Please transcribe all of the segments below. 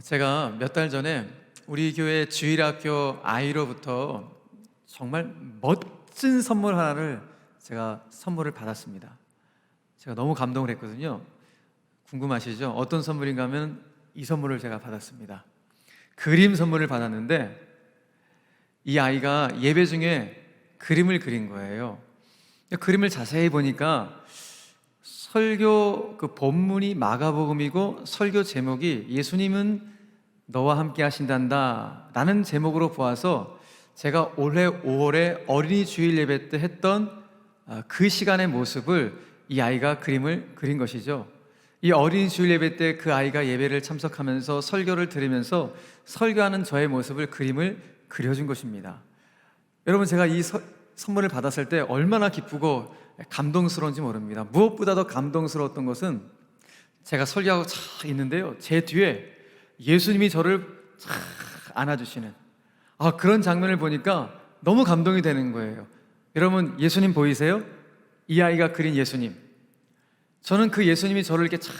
제가 몇 달 전에 우리 교회 주일학교 아이로부터 정말 멋진 선물 하나를 제가 선물을 받았습니다. 제가 너무 감동을 했거든요. 궁금하시죠? 어떤 선물인가 하면 이 선물을 제가 받았습니다. 그림 선물을 받았는데 이 아이가 예배 중에 그림을 그린 거예요. 그림을 자세히 보니까 설교 그 본문이 마가복음이고 설교 제목이 예수님은 너와 함께 하신단다 라는 제목으로 보아서 제가 올해 5월에 어린이 주일 예배 때 했던 그 시간의 모습을 이 아이가 그림을 그린 것이죠. 이 어린이 주일 예배 때 그 아이가 예배를 참석하면서 설교를 들으면서 설교하는 저의 모습을 그림을 그려준 것입니다. 여러분, 제가 이 선물을 받았을 때 얼마나 기쁘고 감동스러운지 모릅니다. 무엇보다도 감동스러웠던 것은 제가 설교하고 차 있는데요, 제 뒤에 예수님이 저를 차 안아주시는 그런 장면을 보니까 너무 감동이 되는 거예요. 여러분, 예수님 보이세요? 이 아이가 그린 예수님, 저는 그 예수님이 저를 이렇게 차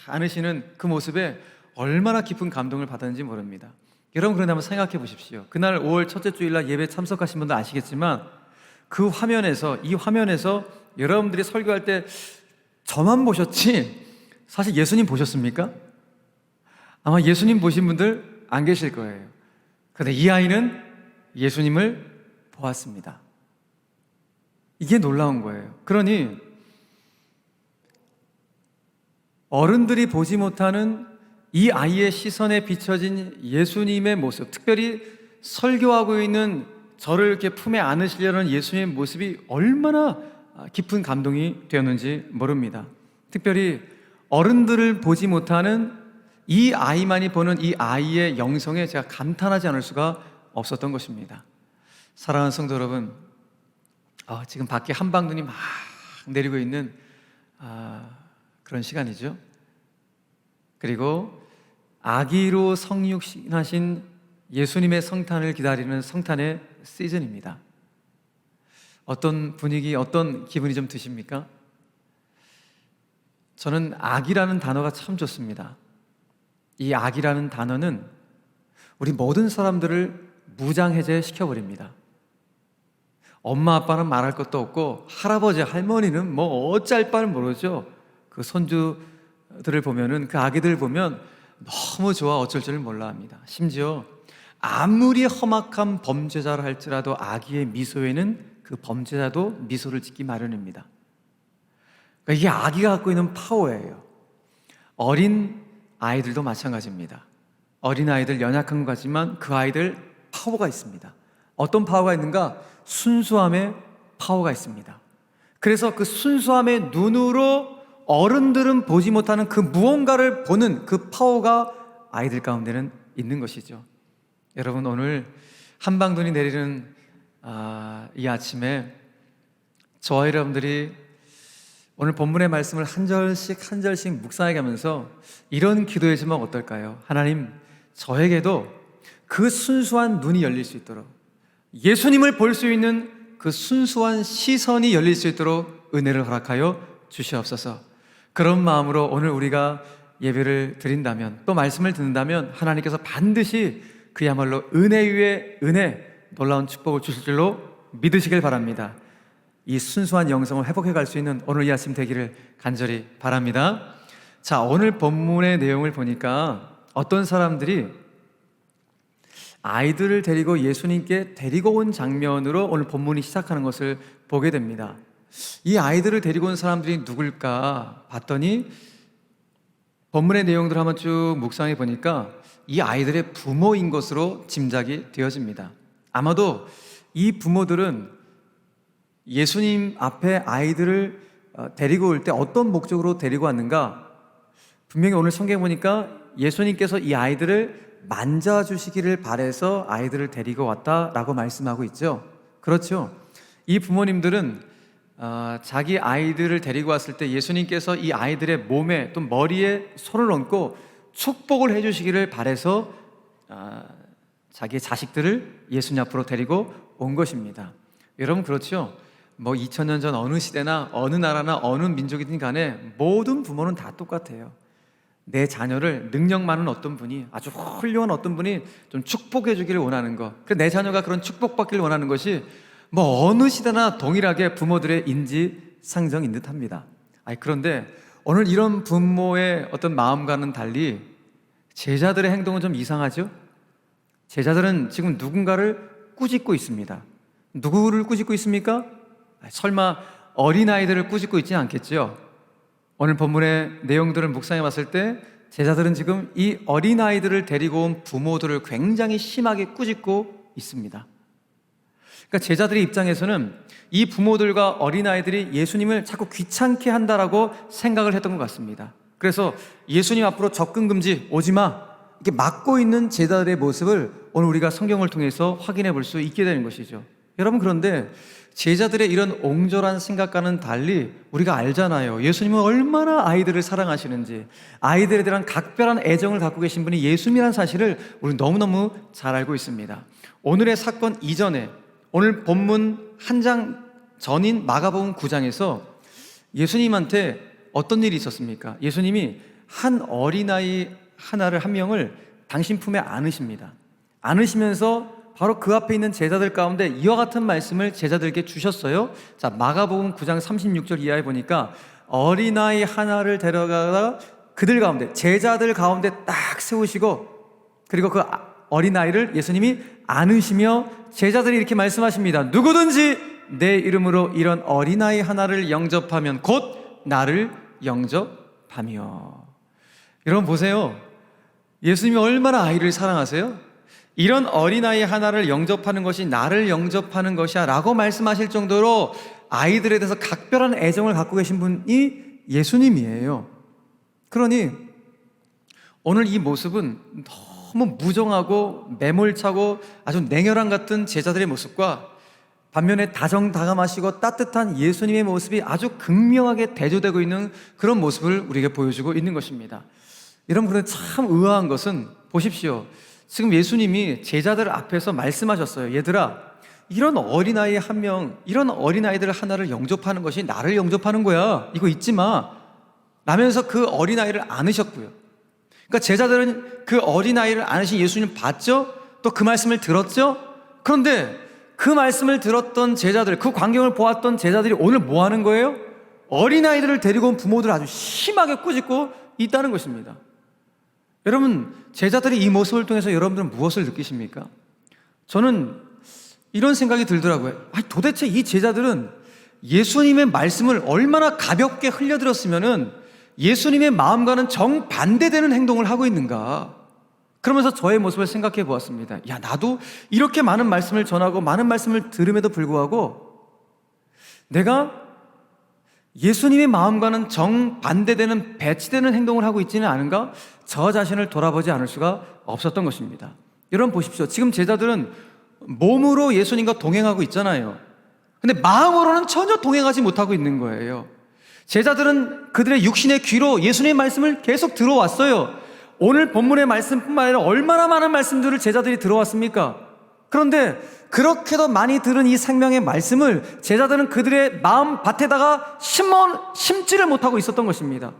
안으시는 그 모습에 얼마나 깊은 감동을 받았는지 모릅니다. 여러분, 그런데 한번 생각해 보십시오. 그날 5월 첫째 주일날 예배 참석하신 분도 아시겠지만 그 화면에서, 이 화면에서 여러분들이 설교할 때 저만 보셨지 사실 예수님 보셨습니까? 아마 예수님 보신 분들 안 계실 거예요. 그런데 이 아이는 예수님을 보았습니다. 이게 놀라운 거예요. 그러니 어른들이 보지 못하는 이 아이의 시선에 비춰진 예수님의 모습, 특별히 설교하고 있는 저를 이렇게 품에 안으시려는 예수님의 모습이 얼마나 깊은 감동이 되었는지 모릅니다. 특별히 어른들을 보지 못하는 이 아이만이 보는 이 아이의 영성에 제가 감탄하지 않을 수가 없었던 것입니다. 사랑하는 성도 여러분, 지금 밖에 한방눈이 막 내리고 있는 그런 시간이죠. 그리고 아기로 성육신하신 예수님의 성탄을 기다리는 성탄의 시즌입니다. 어떤 분위기, 어떤 기분이 좀 드십니까? 저는 아기라는 단어가 참 좋습니다. 이 아기라는 단어는 우리 모든 사람들을 무장해제 시켜버립니다. 엄마 아빠는 말할 것도 없고 할아버지 할머니는 뭐 어쩔 바를 모르죠. 그 손주들을 보면은, 그 아기들 보면 너무 좋아 어쩔 줄을 몰라 합니다. 심지어 아무리 험악한 범죄자를 할지라도 아기의 미소에는 그 범죄자도 미소를 짓기 마련입니다. 그러니까 이게 아기가 갖고 있는 파워예요. 어린 아이들도 마찬가지입니다. 어린 아이들 연약한 것 같지만 그 아이들 파워가 있습니다. 어떤 파워가 있는가? 순수함의 파워가 있습니다. 그래서 그 순수함의 눈으로 어른들은 보지 못하는 그 무언가를 보는 그 파워가 아이들 가운데는 있는 것이죠. 여러분, 오늘 한방눈이 내리는 이 아침에 저와 여러분들이 오늘 본문의 말씀을 한 절씩 한 절씩 묵상해 가면서 이런 기도해주면 어떨까요? 하나님, 저에게도 그 순수한 눈이 열릴 수 있도록, 예수님을 볼 수 있는 그 순수한 시선이 열릴 수 있도록 은혜를 허락하여 주시옵소서. 그런 마음으로 오늘 우리가 예배를 드린다면, 또 말씀을 듣는다면 하나님께서 반드시 그야말로 은혜 위에 은혜, 놀라운 축복을 주실 줄로 믿으시길 바랍니다. 이 순수한 영성을 회복해 갈 수 있는 오늘 이 아침 되기를 간절히 바랍니다. 자, 오늘 본문의 내용을 보니까 어떤 사람들이 아이들을 데리고 예수님께 데리고 온 장면으로 오늘 본문이 시작하는 것을 보게 됩니다. 이 아이들을 데리고 온 사람들이 누굴까 봤더니 본문의 내용들을 한번 쭉 묵상해 보니까 이 아이들의 부모인 것으로 짐작이 되어집니다. 아마도 이 부모들은 예수님 앞에 아이들을 데리고 올 때 어떤 목적으로 데리고 왔는가? 분명히 오늘 성경에 보니까 예수님께서 이 아이들을 만져주시기를 바라서 아이들을 데리고 왔다라고 말씀하고 있죠. 그렇죠. 이 부모님들은 자기 아이들을 데리고 왔을 때 예수님께서 이 아이들의 몸에 또 머리에 손을 얹고 축복을 해주시기를 바라서 자기의 자식들을 예수님 앞으로 데리고 온 것입니다. 여러분, 그렇죠? 뭐 2000년 전 어느 시대나 어느 나라나 어느 민족이든 간에 모든 부모는 다 똑같아요. 내 자녀를 능력 많은 어떤 분이, 아주 훌륭한 어떤 분이 좀 축복해 주기를 원하는 것, 내 자녀가 그런 축복받기를 원하는 것이 뭐 어느 시대나 동일하게 부모들의 인지상정인 듯합니다. 그런데 오늘 이런 부모의 어떤 마음과는 달리 제자들의 행동은 좀 이상하죠? 제자들은 지금 누군가를 꾸짖고 있습니다. 누구를 꾸짖고 있습니까? 설마 어린아이들을 꾸짖고 있지는 않겠죠? 오늘 본문의 내용들을 묵상해 봤을 때 제자들은 지금 이 어린아이들을 데리고 온 부모들을 굉장히 심하게 꾸짖고 있습니다. 그러니까 제자들의 입장에서는 이 부모들과 어린아이들이 예수님을 자꾸 귀찮게 한다라고 생각을 했던 것 같습니다. 그래서 예수님 앞으로 접근 금지, 오지 마, 이렇게 막고 있는 제자들의 모습을 오늘 우리가 성경을 통해서 확인해 볼 수 있게 되는 것이죠. 여러분, 그런데 제자들의 이런 옹졸한 생각과는 달리 우리가 알잖아요. 예수님은 얼마나 아이들을 사랑하시는지, 아이들에 대한 각별한 애정을 갖고 계신 분이 예수님이라는 사실을 우리 너무너무 잘 알고 있습니다. 오늘의 사건 이전에, 오늘 본문 한 장 전인 마가복음 9장에서 예수님한테 어떤 일이 있었습니까? 예수님이 한 어린아이 한 명을 당신 품에 안으십니다. 안으시면서 바로 그 앞에 있는 제자들 가운데 이와 같은 말씀을 제자들에게 주셨어요. 자, 마가복음 9장 36절 이하에 보니까 어린아이 하나를 데려가다가 그들 가운데, 제자들 가운데 딱 세우시고, 그리고 그 어린아이를 예수님이 안으시며 제자들이 이렇게 말씀하십니다. 누구든지 내 이름으로 이런 어린아이 하나를 영접하면 곧 나를 영접하며. 여러분 보세요. 예수님이 얼마나 아이를 사랑하세요? 이런 어린아이 하나를 영접하는 것이 나를 영접하는 것이야 라고 말씀하실 정도로 아이들에 대해서 각별한 애정을 갖고 계신 분이 예수님이에요. 그러니 오늘 이 모습은 너무 무정하고 매몰차고 아주 냉혈한 같은 제자들의 모습과 반면에 다정다감하시고 따뜻한 예수님의 모습이 아주 극명하게 대조되고 있는 그런 모습을 우리에게 보여주고 있는 것입니다. 여러분, 그런데 참 의아한 것은 보십시오. 지금 예수님이 제자들 앞에서 말씀하셨어요. 얘들아, 이런 어린아이 한 명, 이런 어린아이들 하나를 영접하는 것이 나를 영접하는 거야. 이거 잊지 마. 라면서 그 어린아이를 안으셨고요. 그러니까 제자들은 그 어린아이를 안으신 예수님 봤죠? 또 그 말씀을 들었죠? 그런데 그 말씀을 들었던 제자들, 그 광경을 보았던 제자들이 오늘 뭐 하는 거예요? 어린아이들을 데리고 온 부모들을 아주 심하게 꾸짖고 있다는 것입니다. 여러분, 제자들이 이 모습을 통해서 여러분들은 무엇을 느끼십니까? 저는 이런 생각이 들더라고요. 도대체 이 제자들은 예수님의 말씀을 얼마나 가볍게 흘려들었으면은 예수님의 마음과는 정반대되는 행동을 하고 있는가? 그러면서 저의 모습을 생각해 보았습니다. 나도 이렇게 많은 말씀을 전하고 많은 말씀을 들음에도 불구하고 내가 예수님의 마음과는 정반대되는, 배치되는 행동을 하고 있지는 않은가? 저 자신을 돌아보지 않을 수가 없었던 것입니다. 여러분 보십시오. 지금 제자들은 몸으로 예수님과 동행하고 있잖아요. 근데 마음으로는 전혀 동행하지 못하고 있는 거예요. 제자들은 그들의 육신의 귀로 예수님의 말씀을 계속 들어왔어요. 오늘 본문의 말씀뿐만 아니라 얼마나 많은 말씀들을 제자들이 들어왔습니까? 그런데 그렇게도 많이 들은 이 생명의 말씀을 제자들은 그들의 마음 밭에다가 심지를 못하고 있었던 것입니다.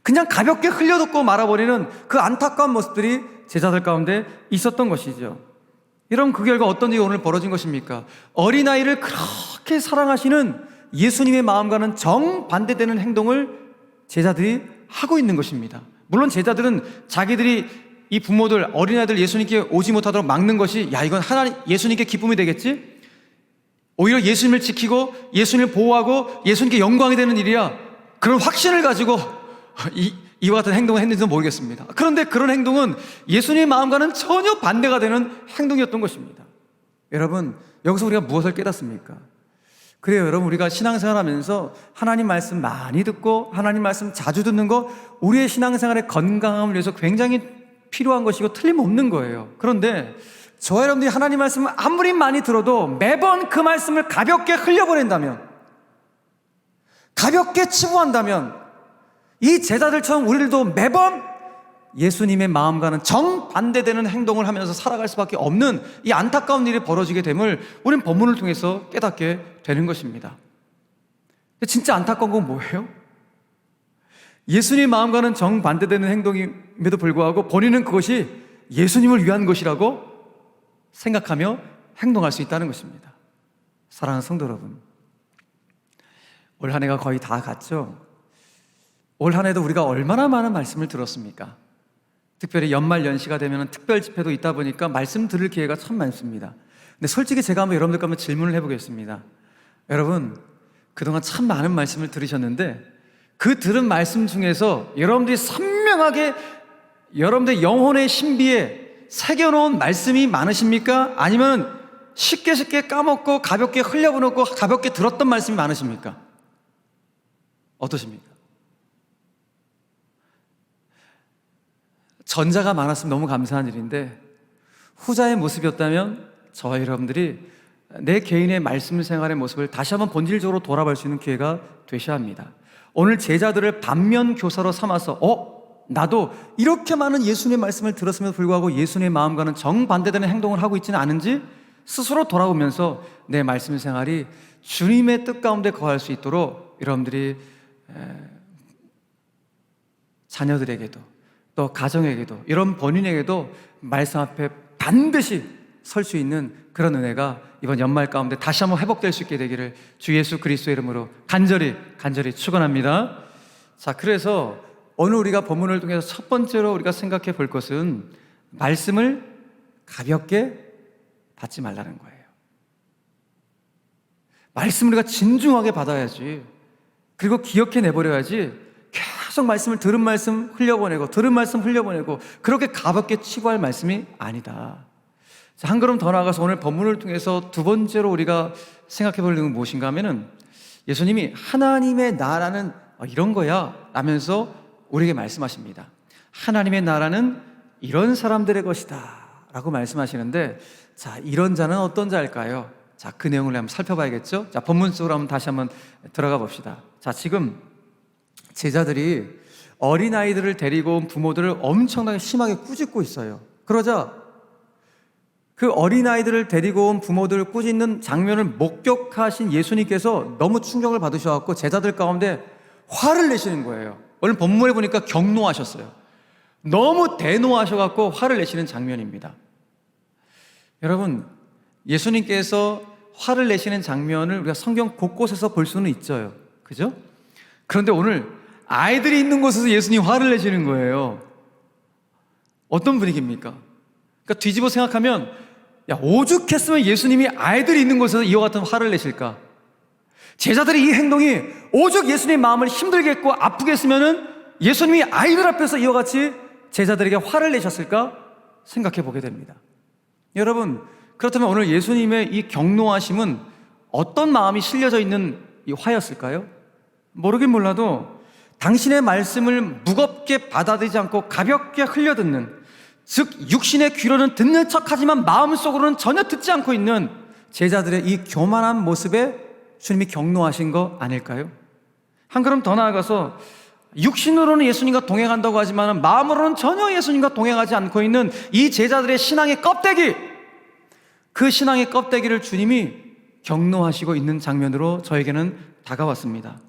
그냥 가볍게 흘려듣고 말아버리는 그 안타까운 모습들이 제자들 가운데 있었던 것이죠. 여러분, 그 결과 어떤 일이 오늘 벌어진 것입니까? 어린아이를 그렇게 사랑하시는 예수님의 마음과는 정반대되는 행동을 제자들이 하고 있는 것입니다. 물론 제자들은 자기들이 이 부모들, 어린아이들 예수님께 오지 못하도록 막는 것이 이건 하나님, 예수님께 기쁨이 되겠지? 오히려 예수님을 지키고 예수님을 보호하고 예수님께 영광이 되는 일이야. 그런 확신을 가지고 이와 같은 행동을 했는지도 모르겠습니다. 그런데 그런 행동은 예수님의 마음과는 전혀 반대가 되는 행동이었던 것입니다. 여러분, 여기서 우리가 무엇을 깨닫습니까? 그래요, 여러분, 우리가 신앙생활 하면서 하나님 말씀 많이 듣고 하나님 말씀 자주 듣는 거 우리의 신앙생활의 건강함을 위해서 굉장히 필요한 것이고 틀림없는 거예요. 그런데 저와 여러분들이 하나님 말씀을 아무리 많이 들어도 매번 그 말씀을 가볍게 흘려버린다면, 가볍게 치부한다면 이 제자들처럼 우리들도 매번 예수님의 마음과는 정반대되는 행동을 하면서 살아갈 수밖에 없는 이 안타까운 일이 벌어지게 됨을 우리는 본문을 통해서 깨닫게 되는 것입니다. 진짜 안타까운 건 뭐예요? 예수님 마음과는 정반대되는 행동임에도 불구하고 본인은 그것이 예수님을 위한 것이라고 생각하며 행동할 수 있다는 것입니다. 사랑하는 성도 여러분, 올 한 해가 거의 다 갔죠? 올 한 해도 우리가 얼마나 많은 말씀을 들었습니까? 특별히 연말연시가 되면 특별 집회도 있다 보니까 말씀 들을 기회가 참 많습니다. 근데 솔직히 제가 한번 여러분들과 한번 질문을 해보겠습니다. 여러분, 그동안 참 많은 말씀을 들으셨는데 그 들은 말씀 중에서 여러분들이 선명하게 여러분들 영혼의 신비에 새겨놓은 말씀이 많으십니까? 아니면 쉽게 까먹고 가볍게 흘려보내고 가볍게 들었던 말씀이 많으십니까? 어떠십니까? 전자가 많았으면 너무 감사한 일인데 후자의 모습이었다면 저와 여러분들이 내 개인의 말씀 생활의 모습을 다시 한번 본질적으로 돌아볼 수 있는 기회가 되셔야 합니다. 오늘 제자들을 반면 교사로 삼아서 나도 이렇게 많은 예수님의 말씀을 들었음에도 불구하고 예수님의 마음과는 정반대되는 행동을 하고 있지는 않은지 스스로 돌아보면서 내 말씀 생활이 주님의 뜻 가운데 거할 수 있도록 여러분들이 자녀들에게도 또 가정에게도 이런 본인에게도 말씀 앞에 반드시 설 수 있는 그런 은혜가 이번 연말 가운데 다시 한번 회복될 수 있게 되기를 주 예수 그리스도의 이름으로 간절히 축원합니다. 자, 그래서 오늘 우리가 본문을 통해서 첫 번째로 우리가 생각해 볼 것은 말씀을 가볍게 받지 말라는 거예요. 말씀을 우리가 진중하게 받아야지, 그리고 기억해 내버려야지 계속 말씀을 들은 말씀 흘려보내고 그렇게 가볍게 치부할 말씀이 아니다. 자, 한 걸음 더 나아가서 오늘 본문을 통해서 두 번째로 우리가 생각해 볼 내용은 무엇인가 하면은 예수님이 하나님의 나라는 이런 거야 라면서 우리에게 말씀하십니다. 하나님의 나라는 이런 사람들의 것이다 라고 말씀하시는데, 자, 이런 자는 어떤 자일까요? 자, 그 내용을 한번 살펴봐야겠죠? 자, 본문 속으로 다시 한번 들어가 봅시다. 자, 지금 제자들이 어린아이들을 데리고 온 부모들을 엄청나게 심하게 꾸짖고 있어요. 그러자 그 어린아이들을 데리고 온 부모들을 꾸짖는 장면을 목격하신 예수님께서 너무 충격을 받으셔서 제자들 가운데 화를 내시는 거예요. 오늘 본문에 보니까 경노하셨어요. 너무 대노하셔서 화를 내시는 장면입니다. 여러분, 예수님께서 화를 내시는 장면을 우리가 성경 곳곳에서 볼 수는 있죠. 그죠? 그런데 오늘 아이들이 있는 곳에서 예수님 화를 내시는 거예요. 어떤 분위기입니까? 그러니까 뒤집어 생각하면 오죽했으면 예수님이 아이들이 있는 곳에서 이와 같은 화를 내실까? 제자들이 이 행동이 오죽 예수님의 마음을 힘들게 했고 아프게 했으면은 예수님이 아이들 앞에서 이와 같이 제자들에게 화를 내셨을까 생각해 보게 됩니다. 여러분, 그렇다면 오늘 예수님의 이 경노하심은 어떤 마음이 실려져 있는 이 화였을까요? 모르긴 몰라도 당신의 말씀을 무겁게 받아들이지 않고 가볍게 흘려듣는, 즉 육신의 귀로는 듣는 척하지만 마음속으로는 전혀 듣지 않고 있는 제자들의 이 교만한 모습에 주님이 경노하신 거 아닐까요? 한 걸음 더 나아가서 육신으로는 예수님과 동행한다고 하지만 마음으로는 전혀 예수님과 동행하지 않고 있는 이 제자들의 신앙의 껍데기, 그 신앙의 껍데기를 주님이 경노하시고 있는 장면으로 저에게는 다가왔습니다.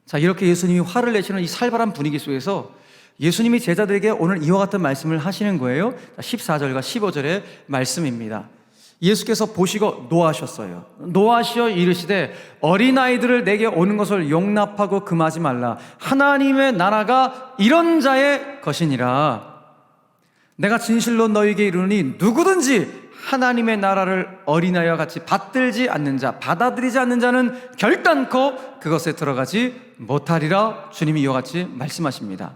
자, 이렇게 예수님이 화를 내시는 이 살벌한 분위기 속에서 예수님이 제자들에게 오늘 이와 같은 말씀을 하시는 거예요. 14절과 15절의 말씀입니다. 예수께서 보시고 노하셨어요. 노하시어 이르시되 어린아이들을 내게 오는 것을 용납하고 금하지 말라. 하나님의 나라가 이런 자의 것이니라. 내가 진실로 너희에게 이르노니 누구든지 하나님의 나라를 어린아이와 같이 받들지 않는 자, 받아들이지 않는 자는 결단코 그것에 들어가지 못하리라. 주님이 이와 같이 말씀하십니다.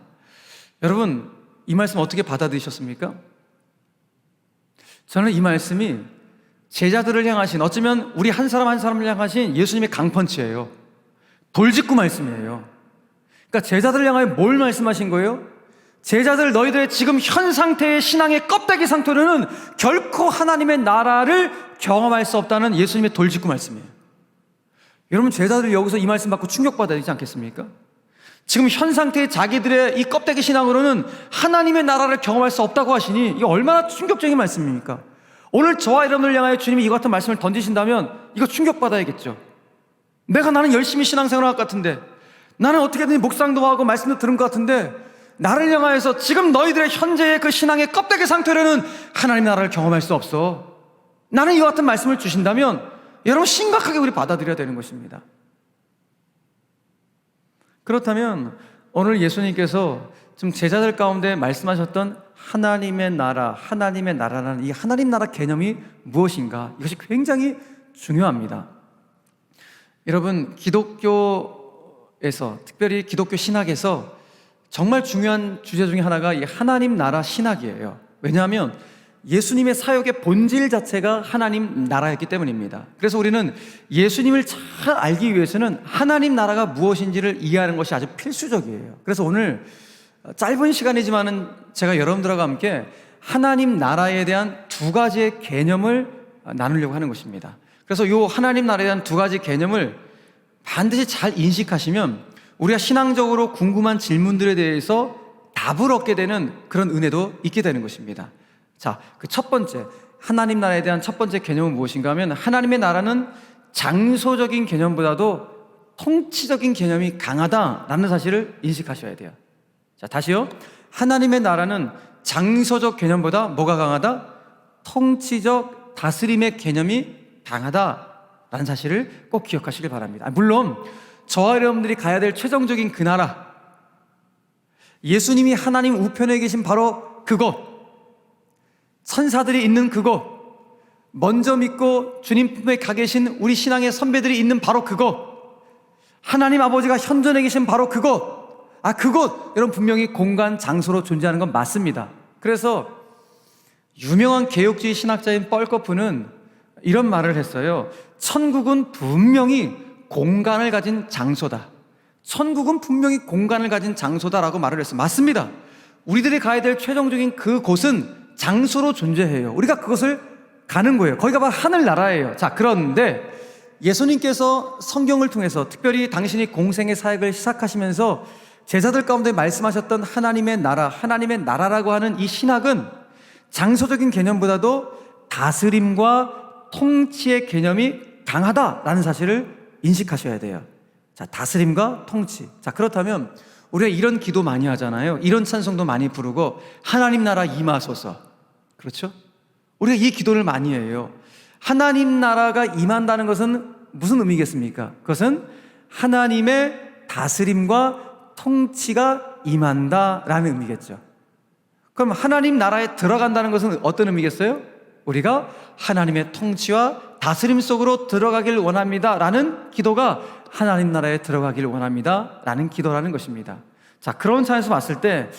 여러분, 이 말씀 어떻게 받아들이셨습니까? 저는 이 말씀이 제자들을 향하신, 어쩌면 우리 한 사람 한 사람을 향하신 예수님의 강펀치예요. 돌직구 말씀이에요. 그러니까 제자들을 향하여 뭘 말씀하신 거예요? 제자들, 너희들의 지금 현 상태의 신앙의 껍데기 상태로는 결코 하나님의 나라를 경험할 수 없다는 예수님의 돌직구 말씀이에요. 여러분, 제자들이 여기서 이 말씀 받고 충격받아야 되지 않겠습니까? 지금 현 상태의 자기들의 이 껍데기 신앙으로는 하나님의 나라를 경험할 수 없다고 하시니 이게 얼마나 충격적인 말씀입니까? 오늘 저와 여러분을 향하여 주님이 이 같은 말씀을 던지신다면 이거 충격받아야겠죠. 나는 열심히 신앙생활 할 것 같은데, 나는 어떻게든 묵상도 하고 말씀도 들은 것 같은데 나를 향하여서 지금 너희들의 현재의 그 신앙의 껍데기 상태로는 하나님 나라를 경험할 수 없어. 나는 이와 같은 말씀을 주신다면 여러분 심각하게 우리 받아들여야 되는 것입니다. 그렇다면 오늘 예수님께서 지금 제자들 가운데 말씀하셨던 하나님의 나라라는 이 하나님 나라 개념이 무엇인가? 이것이 굉장히 중요합니다. 여러분, 기독교에서, 특별히 기독교 신학에서 정말 중요한 주제 중에 하나가 이 하나님 나라 신학이에요. 왜냐하면 예수님의 사역의 본질 자체가 하나님 나라였기 때문입니다. 그래서 우리는 예수님을 잘 알기 위해서는 하나님 나라가 무엇인지를 이해하는 것이 아주 필수적이에요. 그래서 오늘 짧은 시간이지만은 제가 여러분들과 함께 하나님 나라에 대한 두 가지의 개념을 나누려고 하는 것입니다. 그래서 이 하나님 나라에 대한 두 가지 개념을 반드시 잘 인식하시면 우리가 신앙적으로 궁금한 질문들에 대해서 답을 얻게 되는 그런 은혜도 있게 되는 것입니다. 자, 그 첫 번째, 하나님 나라에 대한 첫 번째 개념은 무엇인가 하면 하나님의 나라는 장소적인 개념보다도 통치적인 개념이 강하다라는 사실을 인식하셔야 돼요. 자, 다시요. 하나님의 나라는 장소적 개념보다 뭐가 강하다? 통치적 다스림의 개념이 강하다라는 사실을 꼭 기억하시길 바랍니다. 물론 저와 여러분들이 가야 될 최종적인 그 나라, 예수님이 하나님 우편에 계신 바로 그곳, 천사들이 있는 그곳, 먼저 믿고 주님 품에 가 계신 우리 신앙의 선배들이 있는 바로 그곳, 하나님 아버지가 현존에 계신 바로 그곳, 그곳, 여러분 분명히 공간, 장소로 존재하는 건 맞습니다. 그래서 유명한 개혁주의 신학자인 뻘거프는 이런 말을 했어요. 천국은 분명히 공간을 가진 장소다. 천국은 분명히 공간을 가진 장소다라고 말을 했어요. 맞습니다. 우리들이 가야 될 최종적인 그 곳은 장소로 존재해요. 우리가 그것을 가는 거예요. 거기가 바로 하늘나라예요. 자, 그런데 예수님께서 성경을 통해서 특별히 당신이 공생의 사역을 시작하시면서 제자들 가운데 말씀하셨던 하나님의 나라라고 하는 이 신학은 장소적인 개념보다도 다스림과 통치의 개념이 강하다라는 사실을 인식하셔야 돼요. 자, 다스림과 통치. 자, 그렇다면 우리가 이런 기도 많이 하잖아요. 이런 찬송도 많이 부르고 하나님 나라 임하소서. 그렇죠? 우리가 이 기도를 많이 해요. 하나님 나라가 임한다는 것은 무슨 의미겠습니까? 그것은 하나님의 다스림과 통치가 임한다라는 의미겠죠. 그럼 하나님 나라에 들어간다는 것은 어떤 의미겠어요? 우리가 하나님의 통치와 다스림 속으로 들어가길 원합니다 라는 기도가 하나님 나라에 들어가길 원합니다 라는 기도라는 것입니다. 자, 그런 차원에서 봤을 때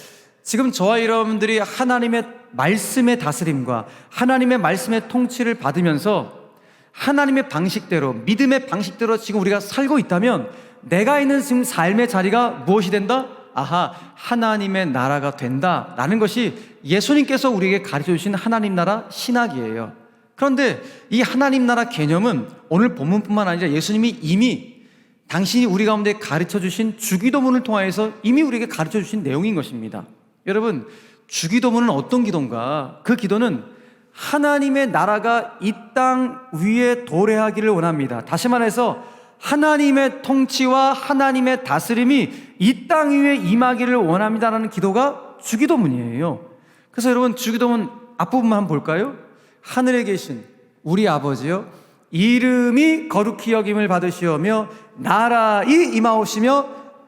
지금 저와 여러분들이 하나님의 말씀의 다스림과 하나님의 말씀의 통치를 받으면서 하나님의 방식대로, 믿음의 방식대로 지금 우리가 살고 있다면 내가 있는 지금 삶의 자리가 무엇이 된다? 하나님의 나라가 된다라는 것이 예수님께서 우리에게 가르쳐 주신 하나님 나라 신학이에요. 그런데 이 하나님 나라 개념은 오늘 본문뿐만 아니라 예수님이 이미 당신이 우리 가운데 가르쳐 주신 주기도문을 통하여서 이미 우리에게 가르쳐 주신 내용인 것입니다. 여러분, 주기도문은 어떤 기도인가? 그 기도는 하나님의 나라가 이 땅 위에 도래하기를 원합니다. 다시 말해서 하나님의 통치와 하나님의 다스림이 이 땅 위에 임하기를 원합니다라는 기도가 주기도문이에요. 그래서 여러분, 주기도문 앞부분만 한번 볼까요? 하늘에 계신 우리 아버지여, 이름이 거룩히 여김을 받으시오며 나라이 임하오시며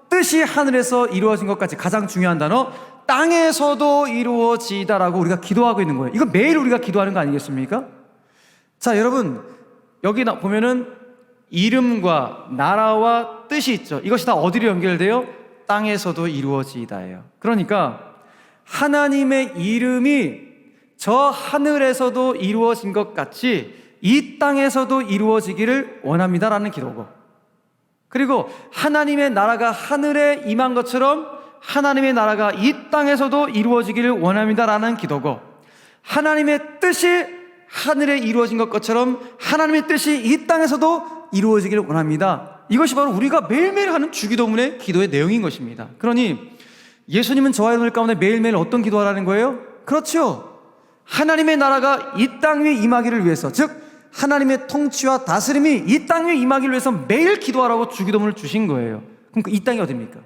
뜻이 하늘에서 이루어진 것 같이, 가장 중요한 단어, 땅에서도 이루어지다라고 우리가 기도하고 있는 거예요. 이거 매일 우리가 기도하는 거 아니겠습니까? 자, 여러분, 여기 보면은 이름과 나라와 뜻이 있죠. 이것이 다 어디로 연결돼요? 땅에서도 이루어지다예요. 그러니까 하나님의 이름이 저 하늘에서도 이루어진 것 같이 이 땅에서도 이루어지기를 원합니다라는 기도고, 그리고 하나님의 나라가 하늘에 임한 것처럼 하나님의 나라가 이 땅에서도 이루어지기를 원합니다라는 기도고, 하나님의 뜻이 하늘에 이루어진 것처럼 하나님의 뜻이 이 땅에서도 이루어지기를 원합니다. 이것이 바로 우리가 매일매일 하는 주기도문의 기도의 내용인 것입니다. 그러니 예수님은 저와 여러분 가운데 매일매일 어떤 기도하라는 거예요? 그렇죠. 하나님의 나라가 이 땅 위에 임하기를 위해서, 즉 하나님의 통치와 다스림이 이 땅 위에 임하기를 위해서 매일 기도하라고 주기도문을 주신 거예요. 그럼 이 땅이 어딥니까?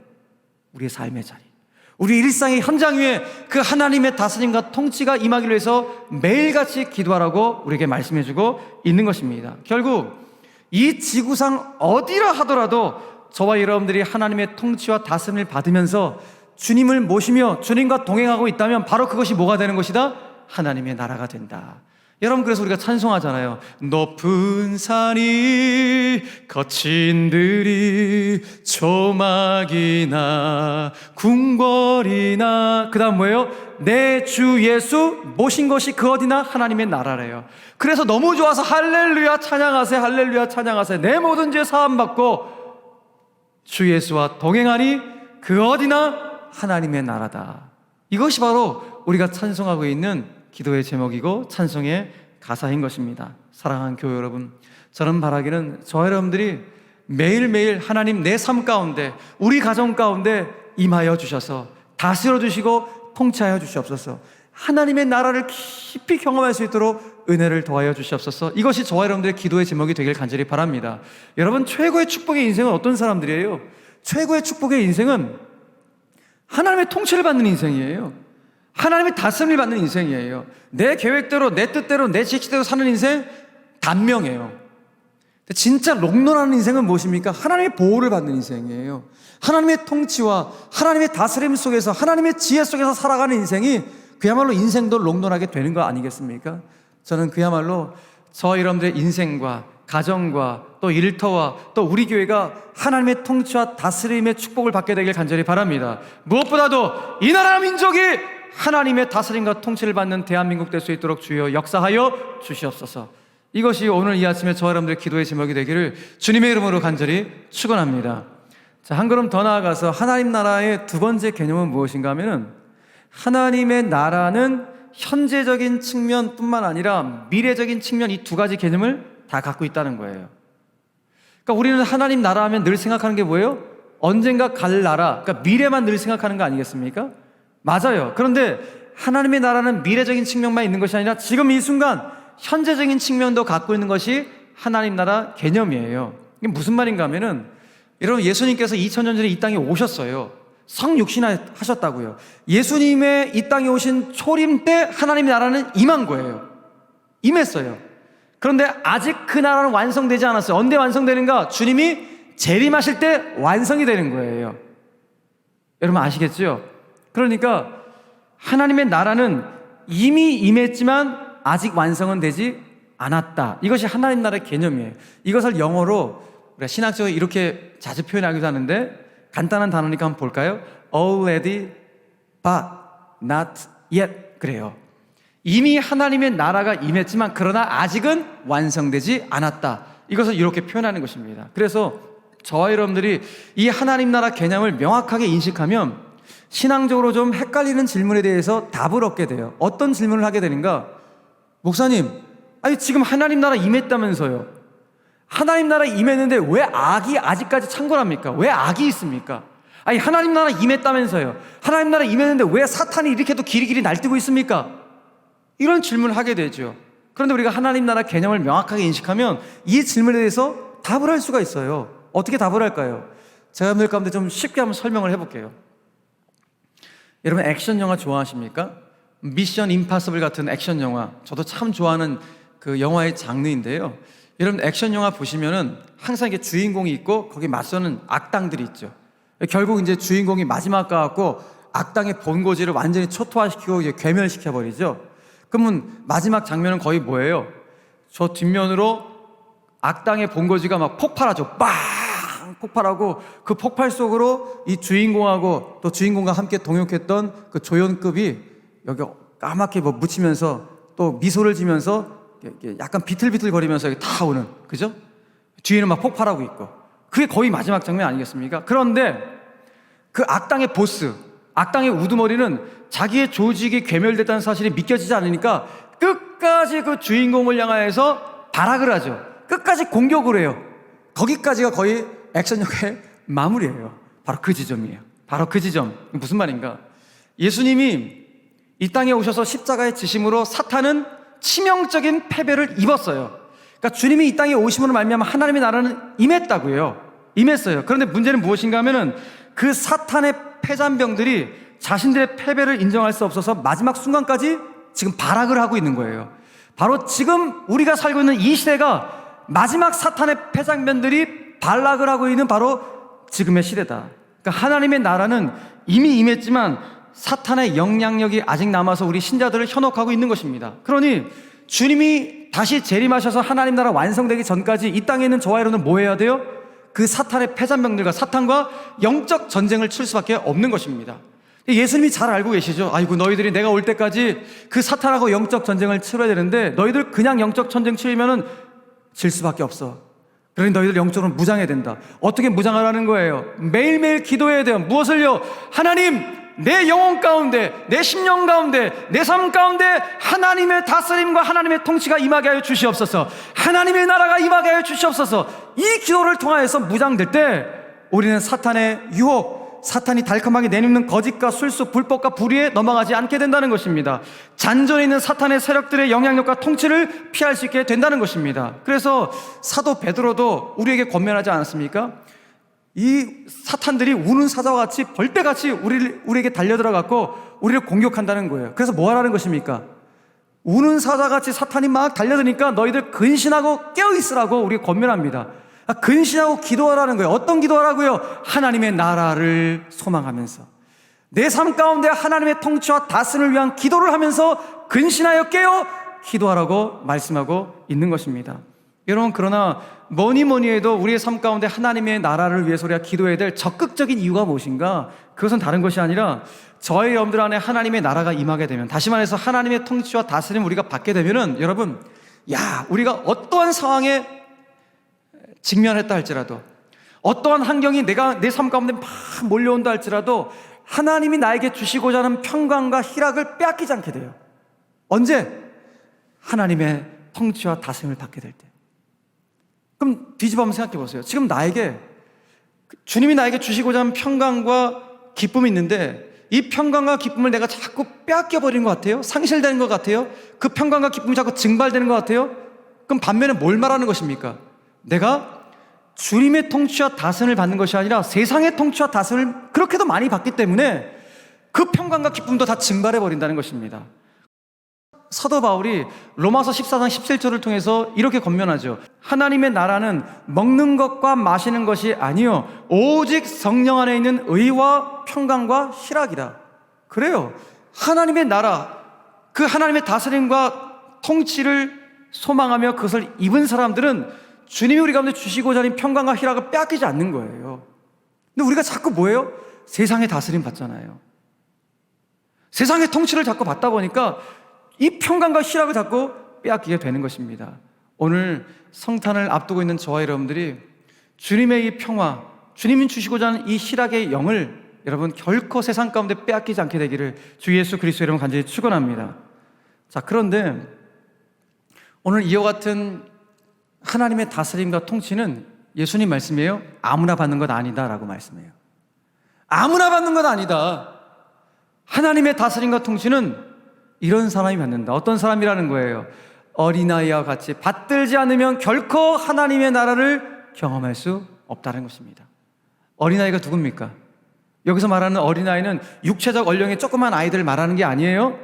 우리의 삶의 자리, 우리 일상의 현장 위에 그 하나님의 다스림과 통치가 임하기를 위해서 매일같이 기도하라고 우리에게 말씀해주고 있는 것입니다. 결국 이 지구상 어디라 하더라도 저와 여러분들이 하나님의 통치와 다스림을 받으면서 주님을 모시며 주님과 동행하고 있다면 바로 그것이 뭐가 되는 것이다? 하나님의 나라가 된다. 여러분, 그래서 우리가 찬송하잖아요. 높은 산이 거친 들이 조막이나 궁궐이나 그 다음 뭐예요? 내 주 예수 모신 것이 그 어디나 하나님의 나라래요. 그래서 너무 좋아서 할렐루야 찬양하세, 할렐루야 찬양하세. 내 모든 죄 사함받고 주 예수와 동행하니 그 어디나 하나님의 나라다. 이것이 바로 우리가 찬송하고 있는 기도의 제목이고 찬송의 가사인 것입니다. 사랑하는 교회 여러분, 저는 바라기는 저와 여러분들이 매일매일 하나님 내 삶 가운데, 우리 가정 가운데 임하여 주셔서 다스려 주시고 통치하여 주시옵소서. 하나님의 나라를 깊이 경험할 수 있도록 은혜를 더하여 주시옵소서. 이것이 저와 여러분들의 기도의 제목이 되길 간절히 바랍니다. 여러분, 최고의 축복의 인생은 어떤 사람들이에요? 최고의 축복의 인생은 하나님의 통치를 받는 인생이에요. 하나님의 다스림을 받는 인생이에요. 내 계획대로, 내 뜻대로, 내 지식대로 사는 인생 단명해요. 진짜 롱런하는 인생은 무엇입니까? 하나님의 보호를 받는 인생이에요. 하나님의 통치와 하나님의 다스림 속에서, 하나님의 지혜 속에서 살아가는 인생이 그야말로 인생도 롱런하게 되는 거 아니겠습니까? 저는 그야말로 저 여러분들의 인생과 가정과 또 일터와 또 우리 교회가 하나님의 통치와 다스림의 축복을 받게 되길 간절히 바랍니다. 무엇보다도 이 나라 민족이 하나님의 다스림과 통치를 받는 대한민국 될 수 있도록 주여 역사하여 주시옵소서. 이것이 오늘 이 아침에 저와 여러분들의 기도의 제목이 되기를 주님의 이름으로 간절히 축원합니다. 자, 한 걸음 더 나아가서 하나님 나라의 두 번째 개념은 무엇인가 하면은, 하나님의 나라는 현재적인 측면뿐만 아니라 미래적인 측면, 이 두 가지 개념을 다 갖고 있다는 거예요. 그러니까 우리는 하나님 나라 하면 늘 생각하는 게 뭐예요? 언젠가 갈 나라, 그러니까 미래만 늘 생각하는 거 아니겠습니까? 맞아요. 그런데 하나님의 나라는 미래적인 측면만 있는 것이 아니라 지금 이 순간 현재적인 측면도 갖고 있는 것이 하나님 나라 개념이에요. 이게 무슨 말인가 하면은, 여러분, 예수님께서 2000년 전에 이 땅에 오셨어요. 성육신하셨다고요. 예수님의 이 땅에 오신 초림 때 하나님 나라는 임한 거예요. 임했어요. 그런데 아직 그 나라는 완성되지 않았어요. 언제 완성되는가? 주님이 재림하실 때 완성이 되는 거예요. 여러분 아시겠죠? 그러니까 하나님의 나라는 이미 임했지만 아직 완성은 되지 않았다. 이것이 하나님 나라의 개념이에요. 이것을 영어로 우리가 신학적으로 이렇게 자주 표현하기도 하는데, 간단한 단어니까 한번 볼까요? Already but not yet. 그래요. 이미 하나님의 나라가 임했지만 그러나 아직은 완성되지 않았다. 이것을 이렇게 표현하는 것입니다. 그래서 저와 여러분들이 이 하나님 나라 개념을 명확하게 인식하면 신앙적으로 좀 헷갈리는 질문에 대해서 답을 얻게 돼요. 어떤 질문을 하게 되는가? 목사님, 아니 지금 하나님 나라 임했다면서요. 하나님 나라 임했는데 왜 악이 아직까지 창궐합니까? 왜 악이 있습니까? 아니 하나님 나라 임했다면서요. 하나님 나라 임했는데 왜 사탄이 이렇게도 길이길이 날뛰고 있습니까? 이런 질문을 하게 되죠. 그런데 우리가 하나님 나라 개념을 명확하게 인식하면 이 질문에 대해서 답을 할 수가 있어요. 어떻게 답을 할까요? 제가 여러분들 가운데 좀 쉽게 한번 설명을 해볼게요. 여러분 액션 영화 좋아하십니까? 미션 임파서블 같은 액션 영화, 저도 참 좋아하는 그 영화의 장르인데요. 여러분 액션 영화 보시면은 항상 이게 주인공이 있고 거기 맞서는 악당들이 있죠. 결국 이제 주인공이 마지막 가갖고 악당의 본고지를 완전히 초토화시키고 이제 괴멸시켜버리죠. 그러면 마지막 장면은 거의 뭐예요? 저 뒷면으로 악당의 본거지가 막 폭발하죠. 빵! 폭발하고 그 폭발 속으로 이 주인공하고 또 주인공과 함께 동역했던 그 조연급이 여기 까맣게 뭐 묻히면서 또 미소를 지면서 약간 비틀비틀거리면서 다 오는, 그죠? 뒤에는 막 폭발하고 있고, 그게 거의 마지막 장면 아니겠습니까? 그런데 그 악당의 보스, 악당의 우두머리는 자기의 조직이 괴멸됐다는 사실이 믿겨지지 않으니까 끝까지 그 주인공을 향하여서 발악을 하죠. 끝까지 공격을 해요. 거기까지가 거의 액션 영화의 마무리예요. 바로 그 지점이에요. 바로 그 지점. 무슨 말인가? 예수님이 이 땅에 오셔서 십자가의 지심으로 사탄은 치명적인 패배를 입었어요. 그러니까 주님이 이 땅에 오심으로 말미암아 하나님의 나라는 임했다고요. 임했어요. 그런데 문제는 무엇인가 하면은 그 사탄의 패잔병들이 자신들의 패배를 인정할 수 없어서 마지막 순간까지 지금 발악을 하고 있는 거예요. 바로 지금 우리가 살고 있는 이 시대가 마지막 사탄의 패잔병들이 발악을 하고 있는 바로 지금의 시대다. 그러니까 하나님의 나라는 이미 임했지만 사탄의 영향력이 아직 남아서 우리 신자들을 현혹하고 있는 것입니다. 그러니 주님이 다시 재림하셔서 하나님 나라 완성되기 전까지 이 땅에 있는 저와 여러분은 뭐 해야 돼요? 그 사탄의 패잔병들과 사탄과 영적 전쟁을 칠 수밖에 없는 것입니다. 예수님이 잘 알고 계시죠? 아이고, 너희들이 내가 올 때까지 그 사탄하고 영적 전쟁을 치러야 되는데 너희들 그냥 영적 전쟁 치르면은 질 수밖에 없어. 그러니 너희들 영적으로 무장해야 된다. 어떻게 무장하라는 거예요? 매일매일 기도해야 돼요. 무엇을요? 하나님, 내 영혼 가운데, 내 심령 가운데, 내 삶 가운데 하나님의 다스림과 하나님의 통치가 임하게 하여 주시옵소서. 하나님의 나라가 임하게 하여 주시옵소서. 이 기도를 통하여서 무장될 때 우리는 사탄의 유혹, 사탄이 달콤하게 내놓는 거짓과 술수, 불법과 불의에 넘어가지 않게 된다는 것입니다. 잔존에 있는 사탄의 세력들의 영향력과 통치를 피할 수 있게 된다는 것입니다. 그래서 사도 베드로도 우리에게 권면하지 않았습니까? 이 사탄들이 우는 사자와 같이 벌떼같이 우리에게 달려들어갖고 우리를 공격한다는 거예요. 그래서 뭐 하라는 것입니까? 우는 사자같이 사탄이 막 달려드니까 너희들 근신하고 깨어있으라고 우리가 권면합니다. 근신하고 기도하라는 거예요. 어떤 기도하라고요? 하나님의 나라를 소망하면서 내 삶 가운데 하나님의 통치와 다스림을 위한 기도를 하면서 근신하여 깨어 기도하라고 말씀하고 있는 것입니다. 여러분, 그러나 뭐니 해도 우리의 삶 가운데 하나님의 나라를 위해서 우리가 기도해야 될 적극적인 이유가 무엇인가? 그것은 다른 것이 아니라 저의 여러분들 안에 하나님의 나라가 임하게 되면, 다시 말해서 하나님의 통치와 다스림을 우리가 받게 되면은 여러분, 우리가 어떠한 상황에 직면했다 할지라도, 어떠한 환경이 내 삶 가운데 막 몰려온다 할지라도 하나님이 나에게 주시고자 하는 평강과 희락을 빼앗기지 않게 돼요. 언제? 하나님의 통치와 다스림을 받게 될 때. 그럼 뒤집어 한번 생각해 보세요. 지금 주님이 나에게 주시고자 하는 평강과 기쁨이 있는데 이 평강과 기쁨을 내가 자꾸 빼앗겨 버리는 것 같아요. 상실되는 것 같아요. 그 평강과 기쁨이 자꾸 증발되는 것 같아요. 그럼 반면에 뭘 말하는 것입니까? 내가 주님의 통치와 다스림을 받는 것이 아니라 세상의 통치와 다스림을 그렇게도 많이 받기 때문에 그 평강과 기쁨도 다 증발해 버린다는 것입니다. 사도 바울이 로마서 14장 17절을 통해서 이렇게 권면하죠. 하나님의 나라는 먹는 것과 마시는 것이 아니요 오직 성령 안에 있는 의와 평강과 희락이다. 그래요. 하나님의 나라, 그 하나님의 다스림과 통치를 소망하며 그것을 입은 사람들은 주님이 우리 가운데 주시고자 하는 평강과 희락을 빼앗기지 않는 거예요. 근데 우리가 자꾸 뭐예요? 세상의 다스림 받잖아요. 세상의 통치를 자꾸 받다 보니까 이 평강과 희락을 자꾸 빼앗기게 되는 것입니다. 오늘 성탄을 앞두고 있는 저와 여러분들이 주님의 이 평화, 주님이 주시고자 하는 이 희락의 영을 여러분 결코 세상 가운데 빼앗기지 않게 되기를 주 예수 그리스도 이름으로 간절히 축원합니다. 자, 그런데 오늘 이와 같은 하나님의 다스림과 통치는 예수님 말씀이에요. 아무나 받는 것 아니다라고 말씀해요. 아무나 받는 것 아니다. 하나님의 다스림과 통치는 이런 사람이 받는다. 어떤 사람이라는 거예요? 어린아이와 같이 받들지 않으면 결코 하나님의 나라를 경험할 수 없다는 것입니다. 어린아이가 누굽니까? 여기서 말하는 어린아이는 육체적 연령의 조그만 아이들을 말하는 게 아니에요.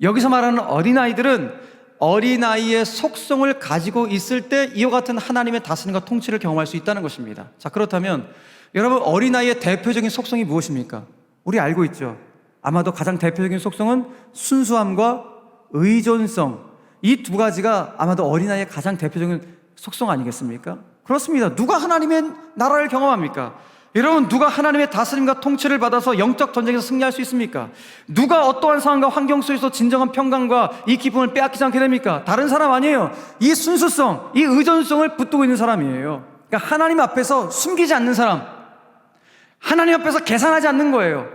여기서 말하는 어린아이들은 어린아이의 속성을 가지고 있을 때 이와 같은 하나님의 다스림과 통치를 경험할 수 있다는 것입니다. 자, 그렇다면 여러분, 어린아이의 대표적인 속성이 무엇입니까? 우리 알고 있죠. 아마도 가장 대표적인 속성은 순수함과 의존성, 이 두 가지가 아마도 어린아이의 가장 대표적인 속성 아니겠습니까? 그렇습니다. 누가 하나님의 나라를 경험합니까? 여러분, 누가 하나님의 다스림과 통치를 받아서 영적 전쟁에서 승리할 수 있습니까? 누가 어떠한 상황과 환경 속에서 진정한 평강과 이 기쁨을 빼앗기지 않게 됩니까? 다른 사람 아니에요. 이 순수성, 이 의존성을 붙들고 있는 사람이에요. 그러니까 하나님 앞에서 숨기지 않는 사람, 하나님 앞에서 계산하지 않는 거예요.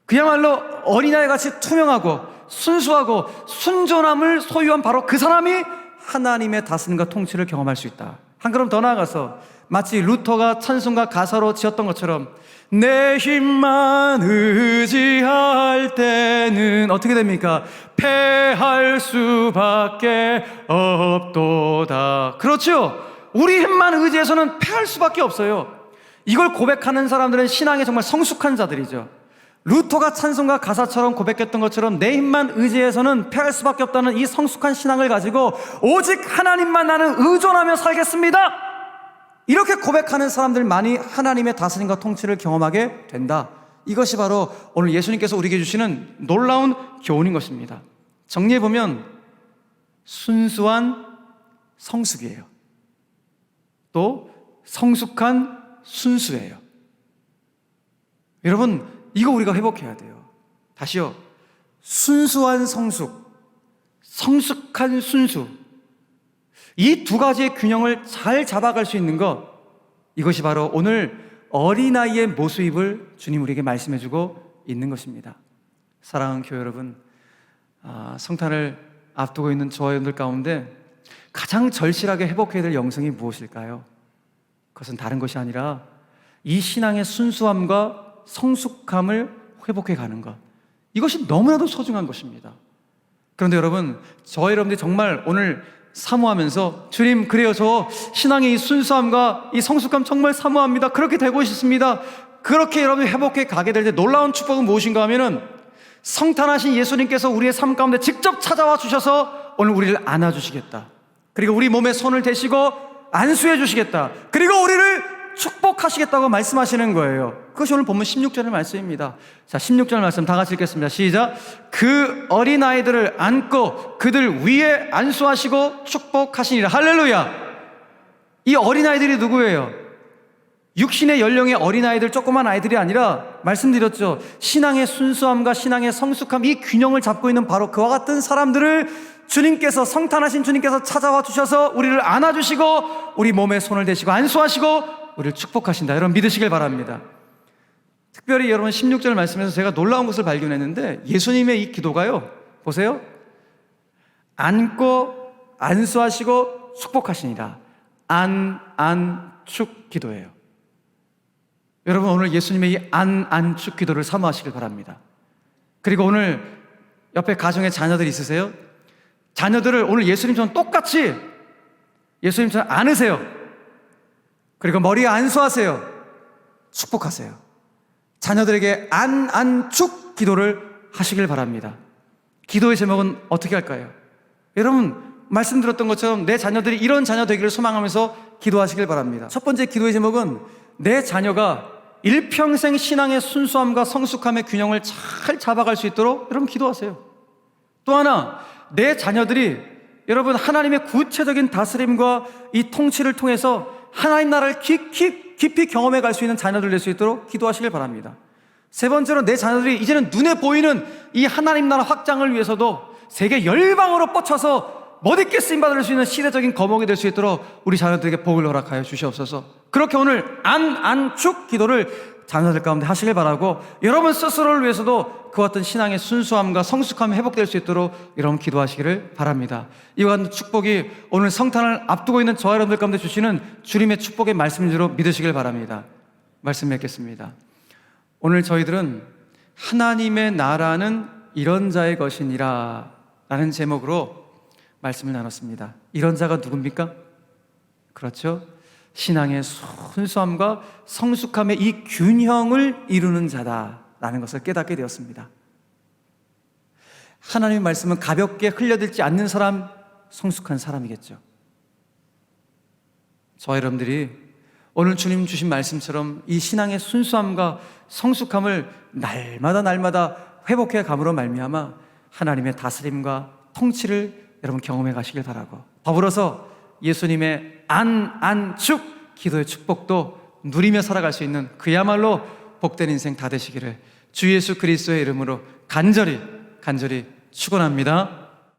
그야말로 어린아이 같이 투명하고 순수하고 순전함을 소유한 바로 그 사람이 하나님의 다스림과 통치를 경험할 수 있다. 한 걸음 더 나아가서 마치 루터가 찬송가 가사로 지었던 것처럼 내 힘만 의지할 때는 어떻게 됩니까? 패할 수밖에 없도다. 그렇죠? 우리 힘만 의지해서는 패할 수밖에 없어요. 이걸 고백하는 사람들은 신앙에 정말 성숙한 자들이죠. 루터가 찬송가 가사처럼 고백했던 것처럼 내 힘만 의지해서는 패할 수밖에 없다는 이 성숙한 신앙을 가지고 오직 하나님만 나는 의존하며 살겠습니다, 이렇게 고백하는 사람들만이 하나님의 다스림과 통치를 경험하게 된다. 이것이 바로 오늘 예수님께서 우리에게 주시는 놀라운 교훈인 것입니다. 정리해보면 순수한 성숙이에요. 또 성숙한 순수예요. 여러분, 이거 우리가 회복해야 돼요. 다시요. 순수한 성숙, 성숙한 순수. 이 두 가지의 균형을 잘 잡아갈 수 있는 것, 이것이 바로 오늘 어린아이의 모습을 주님 우리에게 말씀해주고 있는 것입니다. 사랑하는 교회 여러분, 성탄을 앞두고 있는 저와 여러분들 가운데 가장 절실하게 회복해야 될 영성이 무엇일까요? 그것은 다른 것이 아니라 이 신앙의 순수함과 성숙함을 회복해 가는 것, 이것이 너무나도 소중한 것입니다. 그런데 여러분, 저와 여러분들이 정말 오늘 사모하면서 주님, 그래요, 저 신앙의 이 순수함과 이 성숙함 정말 사모합니다, 그렇게 되고 싶습니다, 그렇게 여러분이 회복해 가게 될 때 놀라운 축복은 무엇인가 하면은 성탄하신 예수님께서 우리의 삶 가운데 직접 찾아와 주셔서 오늘 우리를 안아주시겠다, 그리고 우리 몸에 손을 대시고 안수해 주시겠다, 그리고 우리를 축복하시겠다고 말씀하시는 거예요. 그것이 오늘 본문 16절의 말씀입니다. 자, 16절 말씀 다 같이 읽겠습니다. 시작. 그 어린아이들을 안고 그들 위에 안수하시고 축복하시니라. 할렐루야. 이 어린아이들이 누구예요? 육신의 연령의 어린아이들, 조그만 아이들이 아니라 말씀드렸죠, 신앙의 순수함과 신앙의 성숙함, 이 균형을 잡고 있는 바로 그와 같은 사람들을 주님께서, 성탄하신 주님께서 찾아와 주셔서 우리를 안아주시고 우리 몸에 손을 대시고 안수하시고 우리를 축복하신다. 여러분 믿으시길 바랍니다. 특별히 여러분 16절 말씀에서 제가 놀라운 것을 발견했는데, 예수님의 이 기도가요, 보세요, 안고 안수하시고 축복하시니라. 안축 기도예요. 여러분 오늘 예수님의 이 안축 기도를 사모하시길 바랍니다. 그리고 오늘 옆에 가정에 자녀들 있으세요? 자녀들을 오늘 예수님처럼 똑같이 예수님처럼 안으세요. 그리고 머리에 안수하세요. 축복하세요. 자녀들에게 안축 기도를 하시길 바랍니다. 기도의 제목은 어떻게 할까요? 여러분 말씀드렸던 것처럼 내 자녀들이 이런 자녀 되기를 소망하면서 기도하시길 바랍니다. 첫 번째 기도의 제목은 내 자녀가 일평생 신앙의 순수함과 성숙함의 균형을 잘 잡아갈 수 있도록 여러분 기도하세요. 또 하나, 내 자녀들이 여러분 하나님의 구체적인 다스림과 이 통치를 통해서 하나님 나라를 깊이 경험해 갈 수 있는 자녀들 될 수 있도록 기도하시길 바랍니다. 세 번째로, 내 자녀들이 이제는 눈에 보이는 이 하나님 나라 확장을 위해서도 세계 열방으로 뻗쳐서 멋있게 쓰임받을 수 있는 시대적인 거목이 될 수 있도록 우리 자녀들에게 복을 허락하여 주시옵소서. 그렇게 오늘 안축 기도를 자녀들 가운데 하시길 바라고, 여러분 스스로를 위해서도 그와 같은 신앙의 순수함과 성숙함이 회복될 수 있도록 여러분 기도하시기를 바랍니다. 이와 같은 축복이 오늘 성탄을 앞두고 있는 저와 여러분들 가운데 주시는 주님의 축복의 말씀인 줄 믿으시길 바랍니다. 말씀 맺겠습니다. 오늘 저희들은 하나님의 나라는 이런 자의 것이니라 라는 제목으로 말씀을 나눴습니다. 이런 자가 누굽니까? 그렇죠, 신앙의 순수함과 성숙함의 이 균형을 이루는 자다라는 것을 깨닫게 되었습니다. 하나님의 말씀은 가볍게 흘려들지 않는 사람, 성숙한 사람이겠죠. 저와 여러분들이 오늘 주님 주신 말씀처럼 이 신앙의 순수함과 성숙함을 날마다 회복해 감으로 말미암아 하나님의 다스림과 통치를 여러분 경험해 가시길 바라고, 더불어서 예수님의 안축 기도의 축복도 누리며 살아갈 수 있는 그야말로 복된 인생 다 되시기를 주 예수 그리스도의 이름으로 간절히 축원합니다.